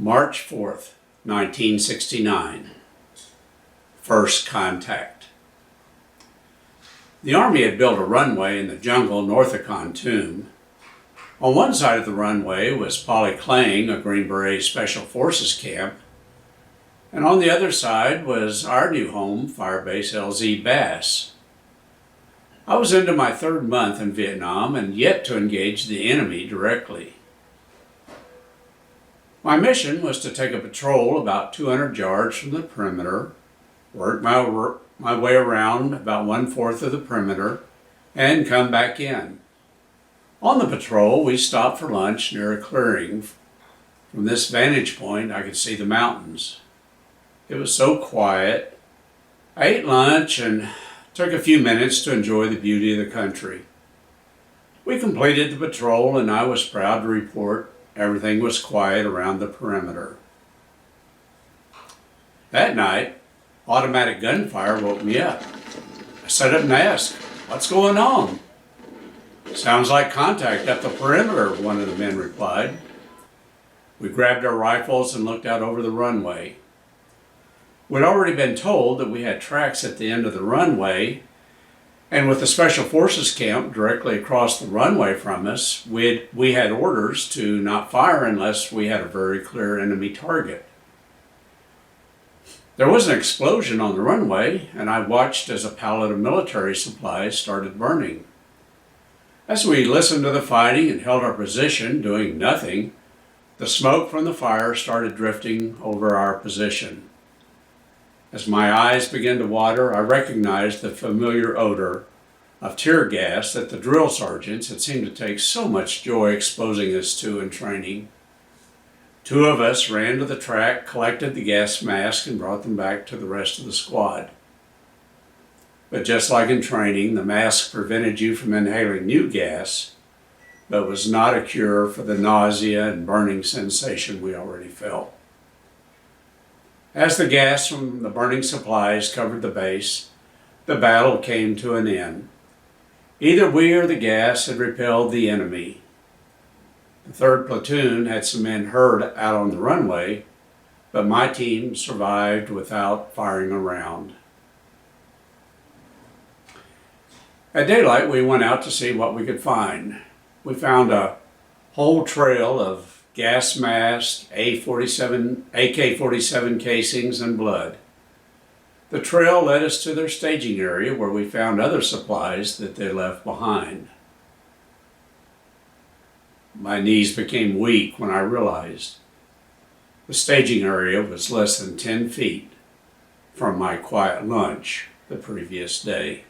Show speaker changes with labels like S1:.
S1: March 4th, 1969. First contact. The Army had built a runway in the jungle north of Khartoum. On one side of the runway was Polei Kleng, a Green Beret Special Forces camp, and on the other side was our new home, Firebase LZ Bass. I was into my third month in Vietnam and yet to engage the enemy directly. My mission was to take a patrol about 200 yards from the perimeter, work my way around about 1/4 of the perimeter, and come back in. On the patrol, we stopped for lunch near a clearing. From this vantage point, I could see the mountains. It was so quiet. I ate lunch and took a few minutes to enjoy the beauty of the country. We completed the patrol, and I was proud to report everything was quiet around the perimeter. That night, automatic gunfire woke me up. I sat up and asked, "What's going on?" "Sounds like contact up the perimeter," one of the men replied. We grabbed our rifles and looked out over the runway. We'd already been told that we had tracks at the end of the runway, and with the Special Forces camp directly across the runway from us, we had orders to not fire unless we had a very clear enemy target. There was an explosion on the runway, and I watched as a pallet of military supplies started burning. As we listened to the fighting and held our position, doing nothing, the smoke from the fire started drifting over our position. As my eyes began to water, I recognized the familiar odor of tear gas that the drill sergeants had seemed to take so much joy exposing us to in training. Two of us ran to the track, collected the gas masks, and brought them back to the rest of the squad. But just like in training, the mask prevented you from inhaling new gas, but was not a cure for the nausea and burning sensation we already felt. As the gas from the burning supplies covered the base, the battle came to an end. Either we or the gas had repelled the enemy. The 3rd platoon had some men hurt out on the runway, but my team survived without firing a round. At daylight, we went out to see what we could find. We found a whole trail of gas masks, AK-47 casings, and blood. The trail led us to their staging area where we found other supplies that they left behind. My knees became weak when I realized the staging area was less than 10 feet from my quiet lunch the previous day.